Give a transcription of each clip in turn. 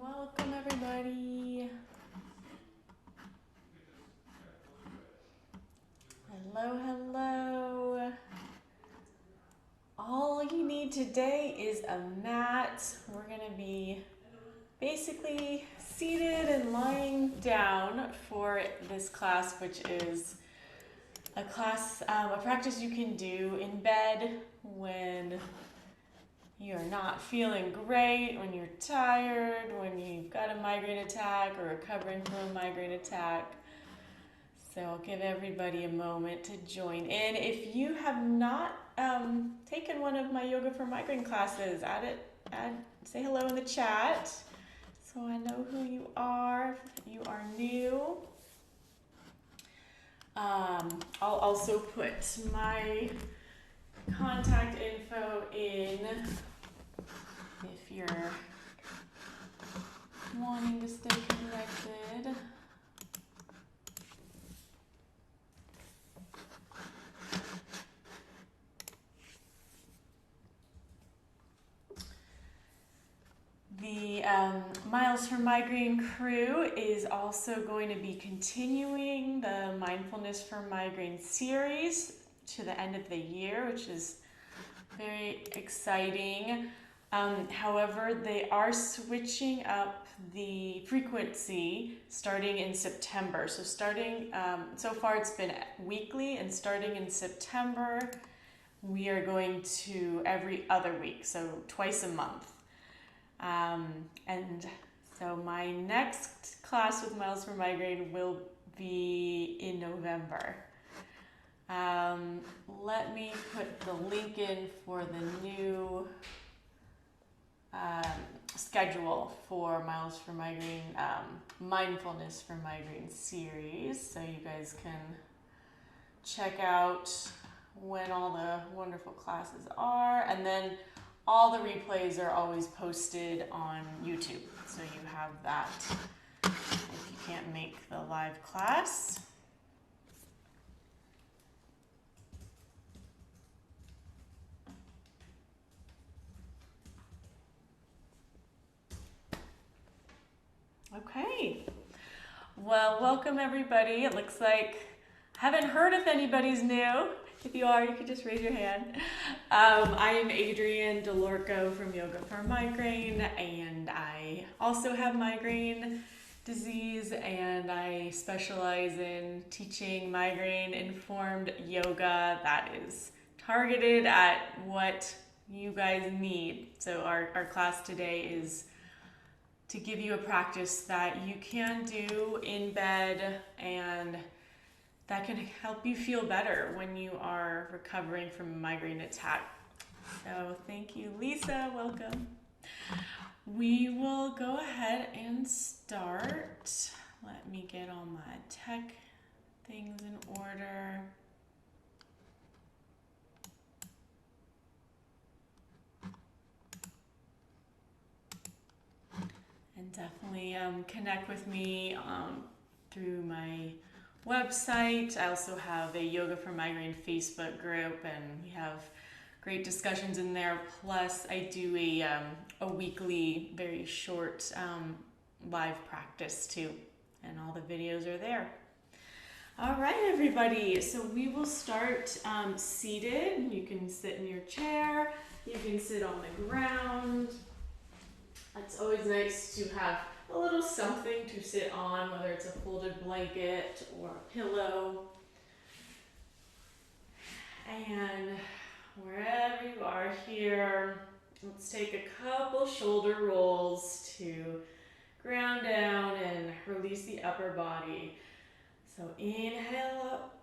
Welcome everybody. Hello, hello. All you need today is a mat. We're gonna be basically seated and lying down for this class, which is a class, a practice you can do in bed when you're not feeling great, when you're tired, when you've got a migraine attack or recovering from a migraine attack. So I'll give everybody a moment to join in. If you have not taken one of my Yoga for Migraine classes, say hello in the chat so I know who you are, if you are new. I'll also put my contact info in if you're wanting to stay connected. The Miles for Migraine crew is also going to be continuing the Mindfulness for Migraine series to the end of the year, which is very exciting. However, they are switching up the frequency starting in September. So so far it's been weekly, and starting in September, we are going to every other week, so twice a month. And so my next class with Miles for Migraine will be in November. Let me put the link in for the new schedule for Miles for Migraine, Mindfulness for Migraine series, so you guys can check out when all the wonderful classes are, and then all the replays are always posted on YouTube, so you have that if you can't make the live class. Okay, well, welcome everybody. It looks like I haven't heard if anybody's new. If you are, you can just raise your hand. I am Adriane Dellorco from Yoga for Migraine, and I also have migraine disease, and I specialize in teaching migraine-informed yoga that is targeted at what you guys need. So our class today is to give you a practice that you can do in bed and that can help you feel better when you are recovering from a migraine attack. So thank you, Lisa, welcome. We will go ahead and start. Let me get all my tech things in order. And definitely connect with me through my website. I also have a Yoga for Migraine Facebook group, and we have great discussions in there. Plus, I do a weekly, very short live practice too, and all the videos are there. All right, everybody. So we will start seated. You can sit in your chair. You can sit on the ground. It's always nice to have a little something to sit on, whether it's a folded blanket or a pillow. And wherever you are here, let's take a couple shoulder rolls to ground down and release the upper body. So inhale up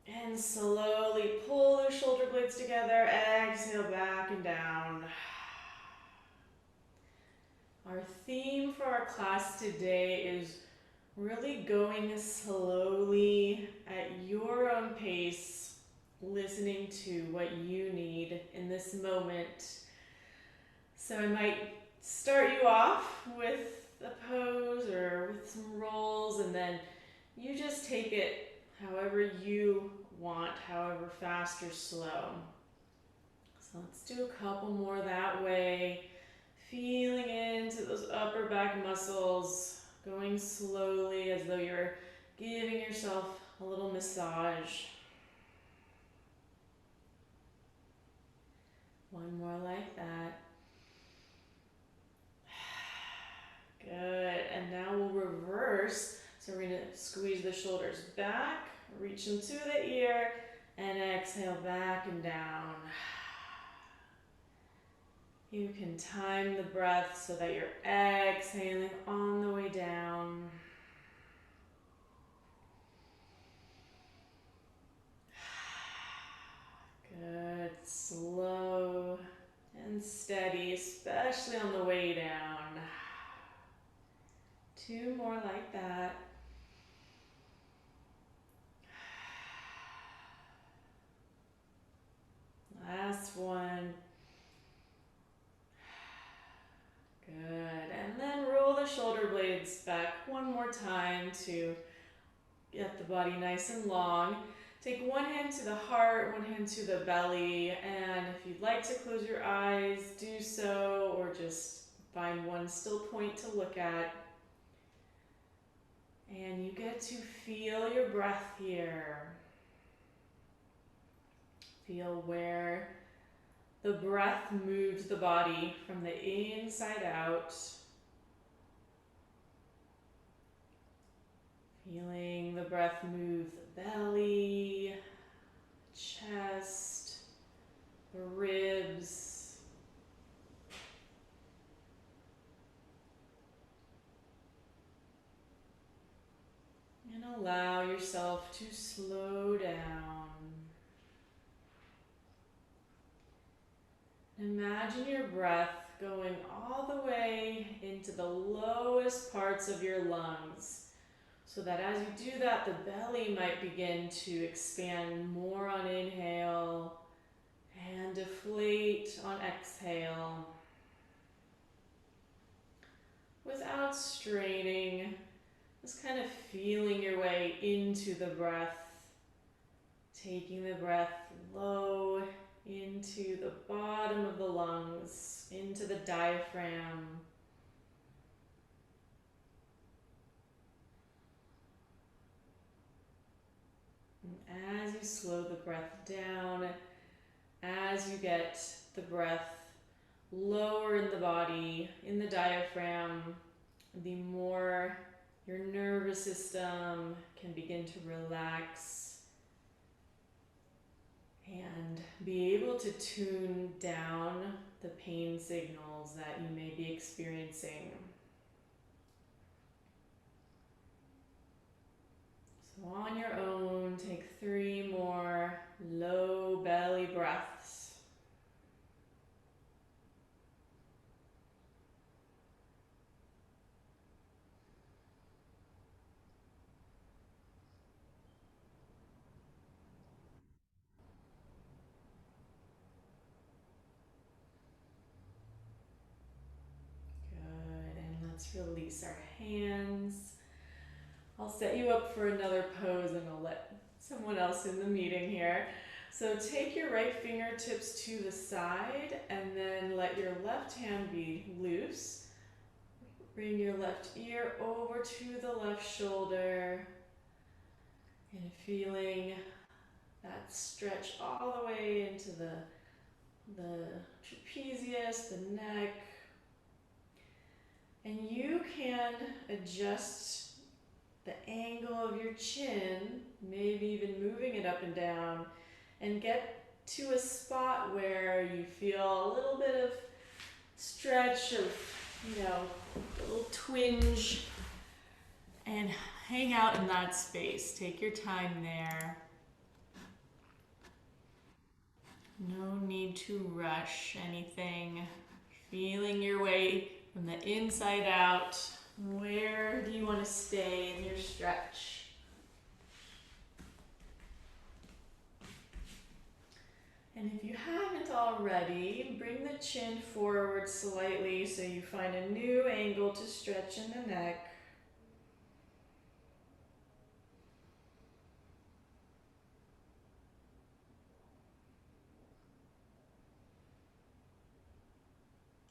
and slowly pull those shoulder blades together. Exhale back and down. Our theme for our class today is really going slowly at your own pace, listening to what you need in this moment. So I might start you off with a pose or with some rolls, and then you just take it however you want, however fast or slow. So let's do a couple more that way. feeling into those upper back muscles, going slowly as though you're giving yourself a little massage. One more like that. Good. And now we'll reverse. So we're going to squeeze the shoulders back, reach into the ear, and exhale back and down. You can time the breath so that you're exhaling on the way down. Good. Slow and steady, especially on the way down. 2 more like that. Last one. Good. And then roll the shoulder blades back one more time to get the body nice and long. Take one hand to the heart, one hand to the belly, and if you'd like to close your eyes, do so, or just find one still point to look at. And you get to feel your breath here. Feel where the breath moves the body from the inside out. Feeling the breath move the belly, chest, the ribs. And allow yourself to slow down. Imagine your breath going all the way into the lowest parts of your lungs, so that as you do that, the belly might begin to expand more on inhale and deflate on exhale, without straining, just kind of feeling your way into the breath, taking the breath low into the bottom of the lungs, into the diaphragm. And as you slow the breath down, as you get the breath lower in the body, in the diaphragm, the more your nervous system can begin to relax and be able to tune down the pain signals that you may be experiencing. So on your own, take 3 more low belly breaths. Good, and let's release our hands. I'll set you up for another pose and I'll let someone else in the meeting here. So take your right fingertips to the side and then let your left hand be loose. Bring your left ear over to the left shoulder and feeling that stretch all the way into the trapezius, the neck. And you can adjust the angle of your chin, maybe even moving it up and down, and get to a spot where you feel a little bit of stretch of, a little twinge, and hang out in that space. Take your time there. No need to rush anything. Feeling your way from the inside out. Where do you want to stay in your stretch? And if you haven't already, bring the chin forward slightly so you find a new angle to stretch in the neck.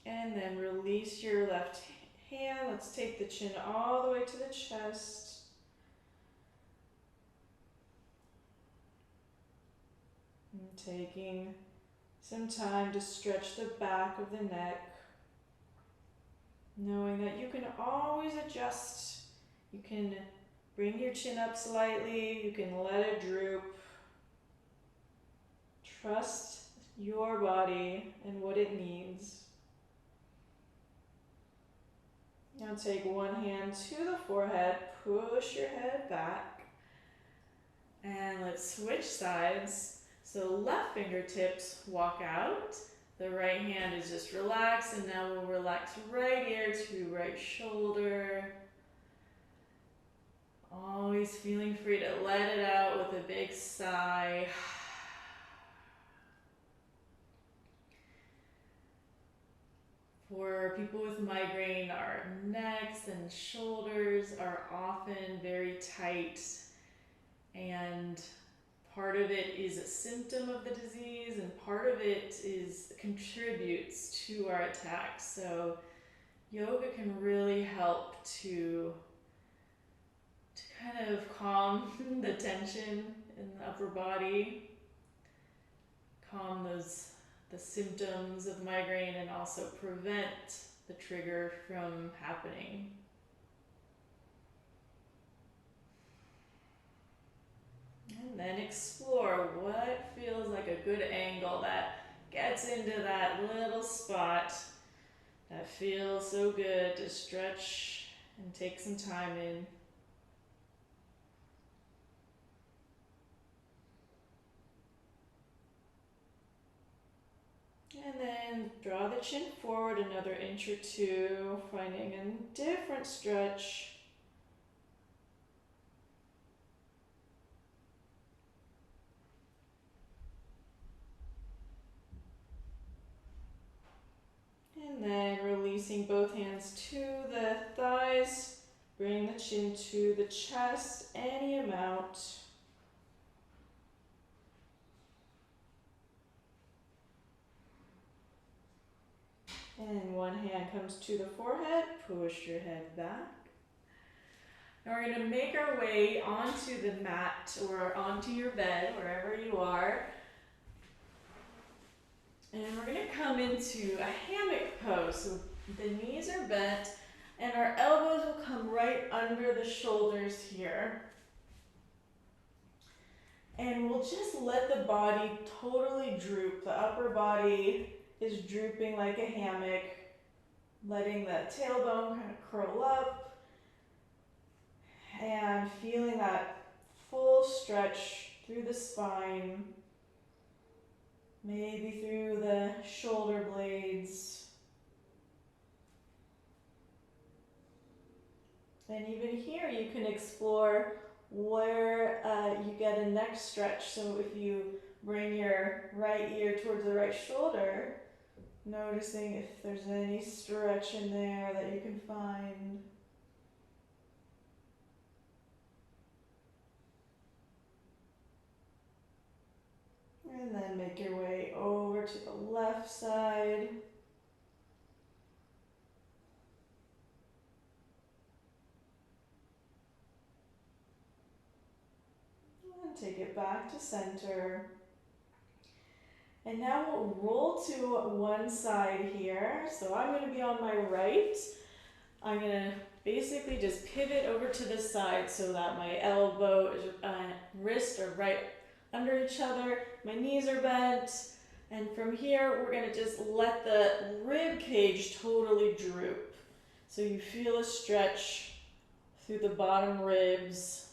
And then release your left hand. Let's take the chin all the way to the chest. And taking some time to stretch the back of the neck. Knowing that you can always adjust. You can bring your chin up slightly. You can let it droop. Trust your body and what it needs. Now take one hand to the forehead, push your head back, and let's switch sides. So left fingertips walk out, the right hand is just relaxed, and now we'll relax right ear to right shoulder. Always feeling free to let it out with a big sigh. For people with migraine, our necks and shoulders are often very tight, and part of it is a symptom of the disease and part of it contributes to our attacks. So yoga can really help to kind of calm the tension in the upper body, calm the symptoms of migraine, and also prevent the trigger from happening. And then explore what feels like a good angle that gets into that little spot that feels so good to stretch and take some time in. And then draw the chin forward another inch or two, finding a different stretch. And then releasing both hands to the thighs, bring the chin to the chest, any amount. And one hand comes to the forehead, push your head back. Now we're going to make our way onto the mat or onto your bed, wherever you are. And we're going to come into a hammock pose. So the knees are bent and our elbows will come right under the shoulders here. And we'll just let the body totally droop. The upper body is drooping like a hammock, letting the tailbone kind of curl up and feeling that full stretch through the spine, maybe through the shoulder blades. And even here you can explore where you get a neck stretch. So if you bring your right ear towards the right shoulder, noticing if there's any stretch in there that you can find. And then make your way over to the left side. And take it back to center. And now we'll roll to one side here. So I'm going to be on my right. I'm going to basically just pivot over to the side so that my elbow, wrist are right under each other. My knees are bent. And from here, we're going to just let the rib cage totally droop. So you feel a stretch through the bottom ribs.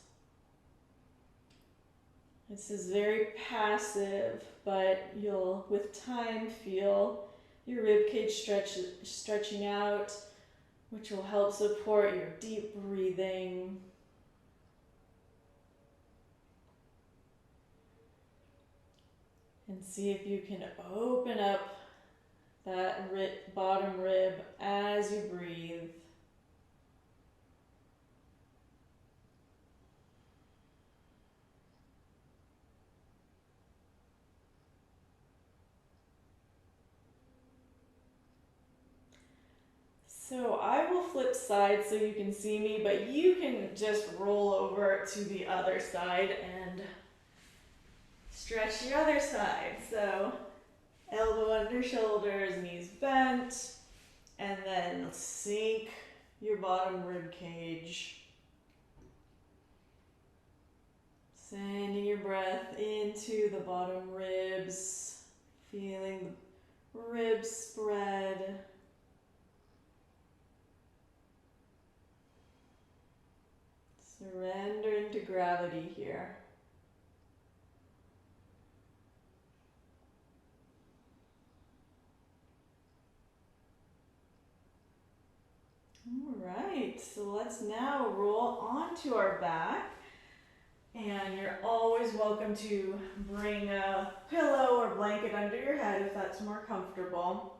This is very passive, but you'll, with time, feel your ribcage stretching out, which will help support your deep breathing. And see if you can open up that bottom rib as you breathe. I will flip sides so you can see me, but you can just roll over to the other side and stretch your other side. So elbow under shoulders, knees bent, and then sink your bottom rib cage. Sending your breath into the bottom ribs, feeling the ribs spread. Surrendering to gravity here. All right, so let's now roll onto our back. And you're always welcome to bring a pillow or blanket under your head if that's more comfortable.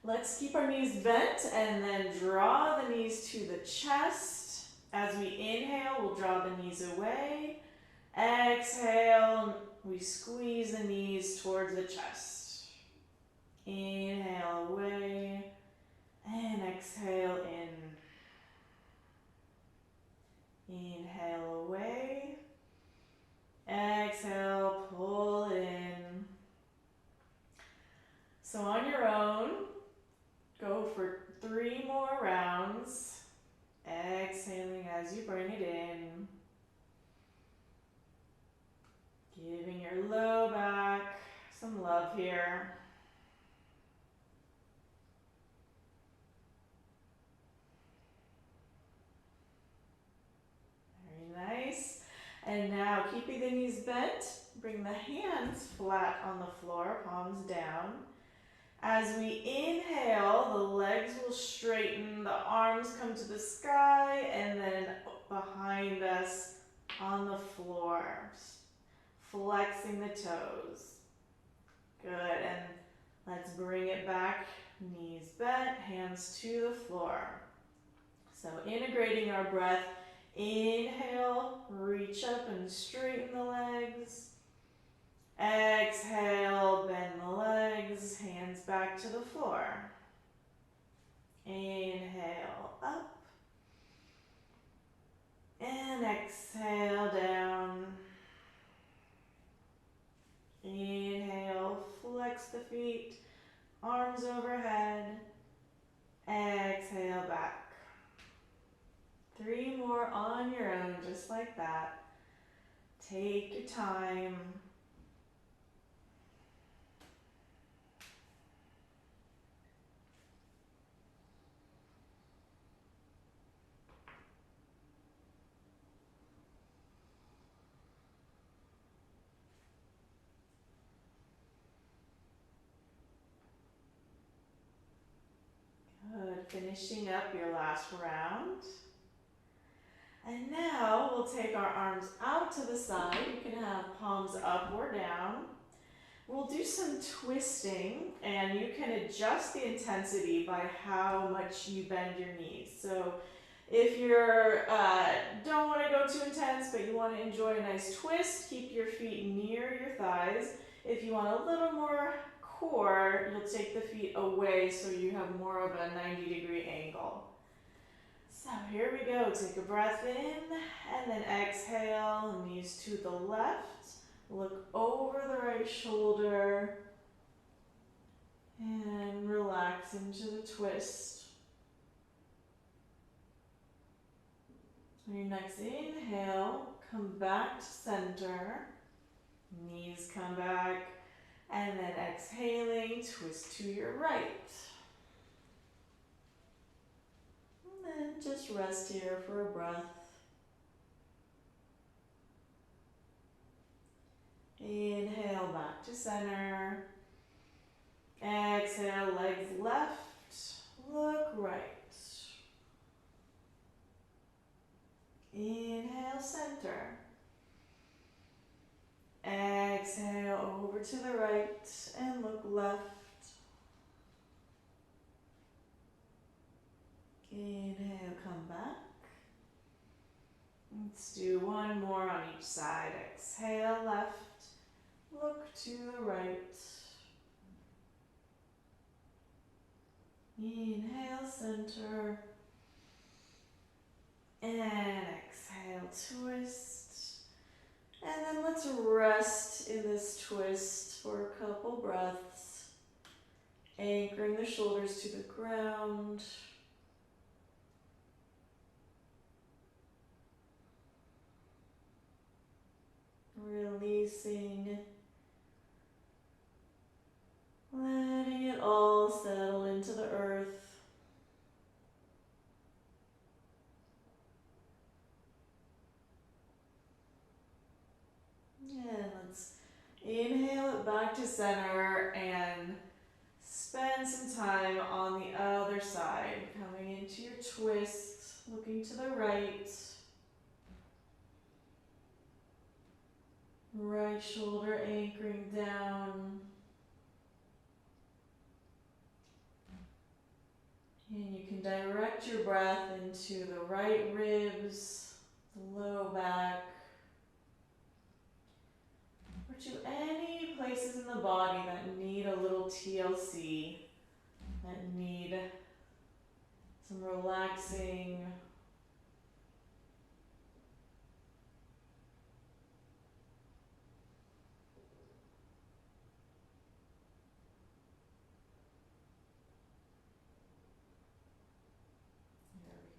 Let's keep our knees bent and then draw the knees to the chest. As we inhale, we'll draw the knees away. Exhale, we squeeze the knees towards the chest. Inhale away and exhale in. Inhale away, exhale, pull in. So on your own, go for 3 more rounds, exhaling as you bring it in. Giving your low back some love here. Nice. And now keeping the knees bent, bring the hands flat on the floor, palms down. As we inhale, the legs will straighten, the arms come to the sky, and then behind us on the floor, flexing the toes. Good, and let's bring it back, knees bent, hands to the floor. So integrating our breath. Inhale, reach up and straighten the legs. Exhale, bend the legs, hands back to the floor. Inhale, up. And exhale, down. Inhale, flex the feet, arms overhead. Exhale, back. 3 more on your own, just like that. Take your time. Good, finishing up your last round. And now we'll take our arms out to the side. You can have palms up or down. We'll do some twisting, and you can adjust the intensity by how much you bend your knees. So if you don't want to go too intense, but you want to enjoy a nice twist, keep your feet near your thighs. If you want a little more core, you'll take the feet away so you have more of a 90-degree angle. So here we go, take a breath in and then exhale, knees to the left, look over the right shoulder and relax into the twist. On your next inhale, come back to center, knees come back, and then exhaling, twist to your right. And just rest here for a breath. Inhale, back to center. Exhale, legs left, look right. Inhale, center. Exhale, over to the right and look left. Inhale, come back. Let's do one more on each side. Exhale, left. Look to the right. Inhale, center. And exhale, twist. And then let's rest in this twist for a couple breaths. Anchoring the shoulders to the ground. Releasing. Letting it all settle into the earth. And let's inhale it back to center and spend some time on the other side. Coming into your twist, looking to the right. Right shoulder anchoring down. And you can direct your breath into the right ribs, the low back, or to any places in the body that need a little TLC, that need some relaxing.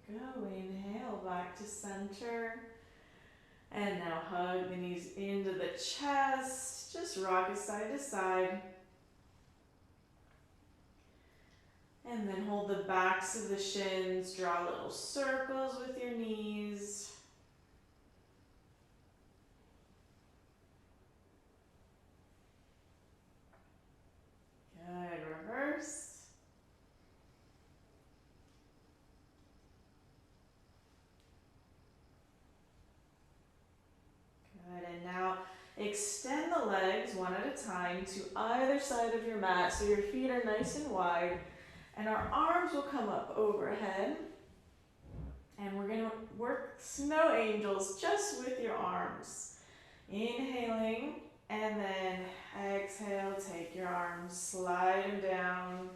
There we go. Inhale back to center. And now hug the knees into the chest. Just rock it side to side. And then hold the backs of the shins. Draw little circles with your knees. Good. Reverse. Good. And now extend the legs one at a time to either side of your mat so your feet are nice and wide. And our arms will come up overhead. And we're going to work snow angels just with your arms. Inhaling, and then exhale, take your arms, slide them down.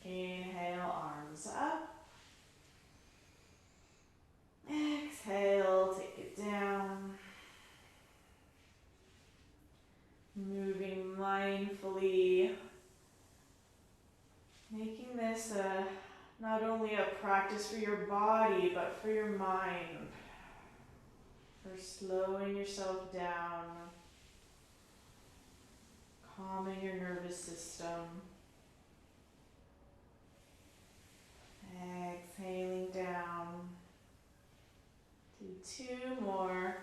Inhale, arms up. Exhale, take it down. Moving mindfully. Making this not only a practice for your body, but for your mind. For slowing yourself down. Calming your nervous system. Exhaling down. Do 2 more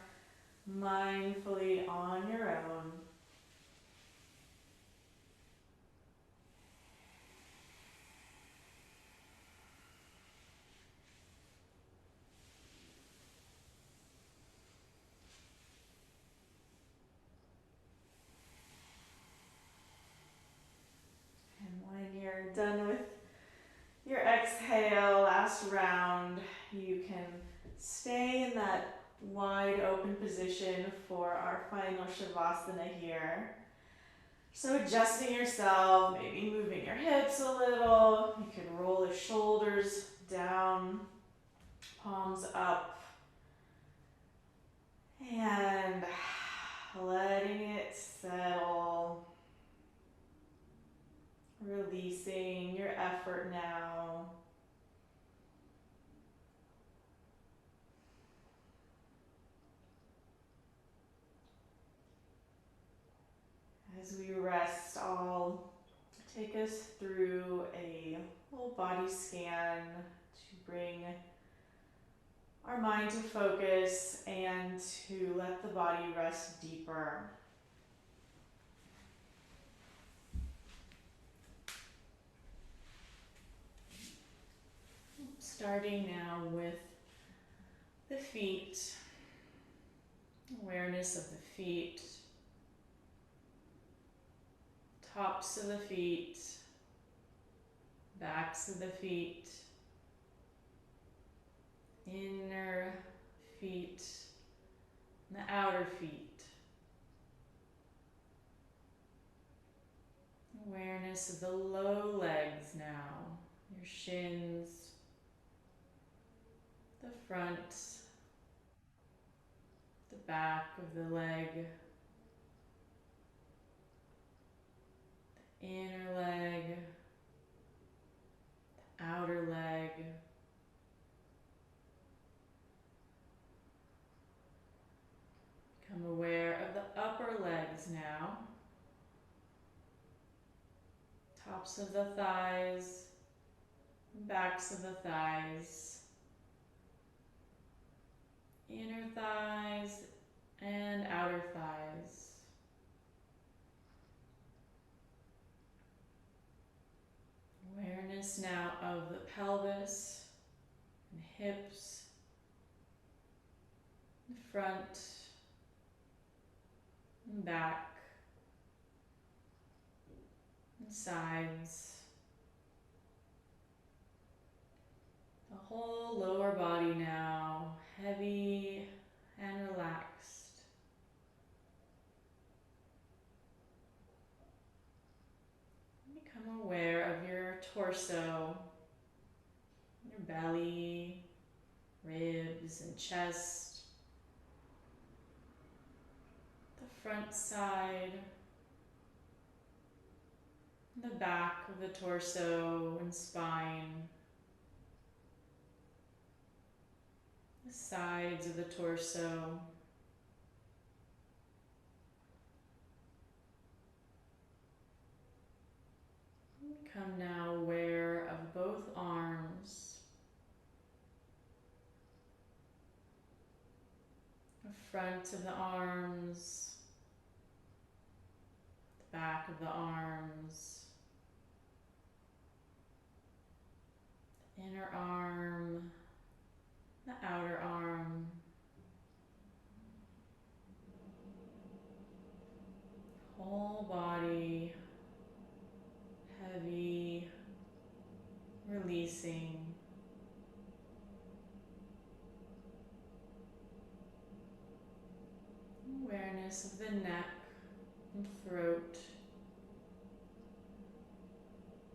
mindfully on your own. Done with your exhale, last round, you can stay in that wide open position for our final Shavasana here. So adjusting yourself, maybe moving your hips a little. You can roll the shoulders down, palms up, and letting it settle. Releasing your effort now. As we rest, I'll take us through a whole body scan to bring our mind to focus and to let the body rest deeper. Starting now with the feet, awareness of the feet, tops of the feet, backs of the feet, inner feet, and the outer feet. Awareness Awareness of the low legs now, your shins, the front, the back of the leg, the inner leg, the outer leg. Become aware of the upper legs now. Tops of the thighs, backs of the thighs, inner thighs and outer thighs. Awareness now of the pelvis and hips, the front and back and sides. The whole lower body now, heavy and relaxed. Become aware of your torso, your belly, ribs and chest, the front side, the back of the torso and spine, the sides of the torso, become now aware of both arms, the front of the arms, the back of the arms, the inner arm, the outer arm, whole body, heavy, releasing. Awareness of the neck and throat,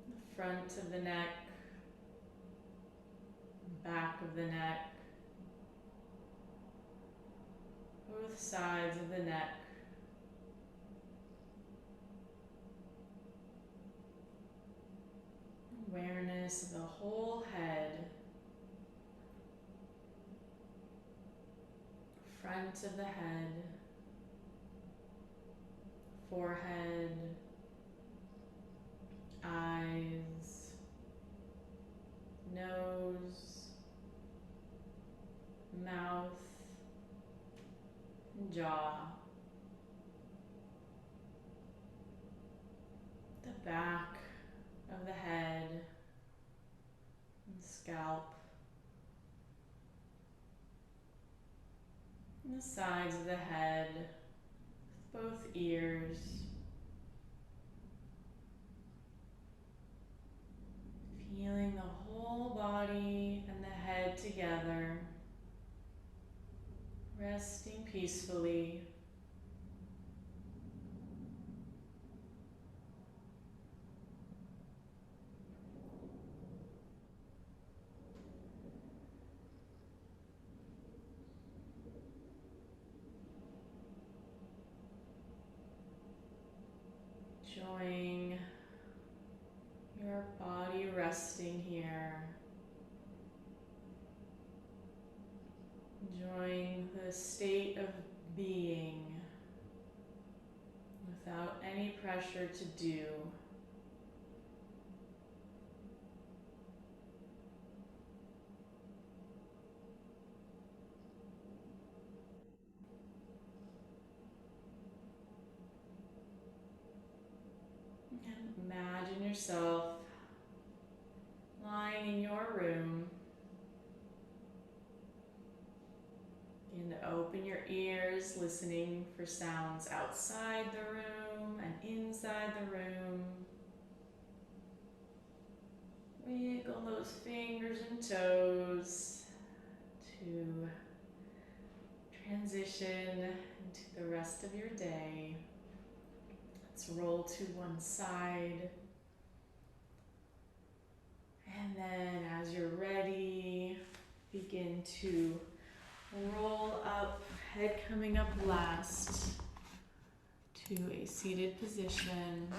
the front of the neck, back of the neck, both sides of the neck. Awareness of the whole head, front of the head, forehead, eyes, nose, mouth, and jaw, the back of the head and scalp, and the sides of the head with both ears, feeling the whole body and the head together, resting peacefully. Enjoying your body resting here. Enjoying the state of being without any pressure to do. And imagine yourself lying in your room. Begin to open your ears, listening for sounds outside the room and inside the room. Wiggle those fingers and toes to transition into the rest of your day. Let's roll to one side And then as you're ready, begin to roll up, head coming up last to a seated position.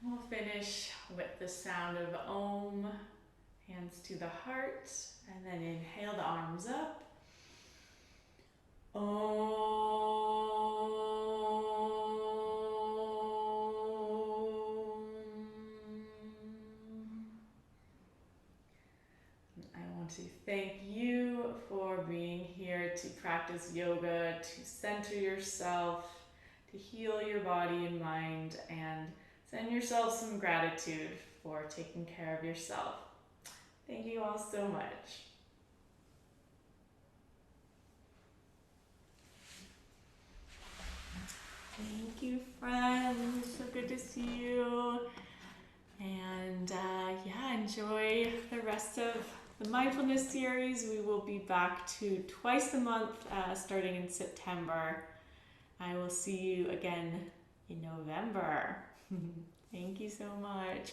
We'll finish with the sound of Om, hands to the heart, and then inhale the arms up. I want to thank you for being here to practice yoga, to center yourself, to heal your body and mind, and send yourself some gratitude for taking care of yourself. Thank you all so much. Thank you, friends. So good to see you. And yeah, enjoy the rest of the mindfulness series. We will be back to twice a month starting in September. I will see you again in November. Thank you so much.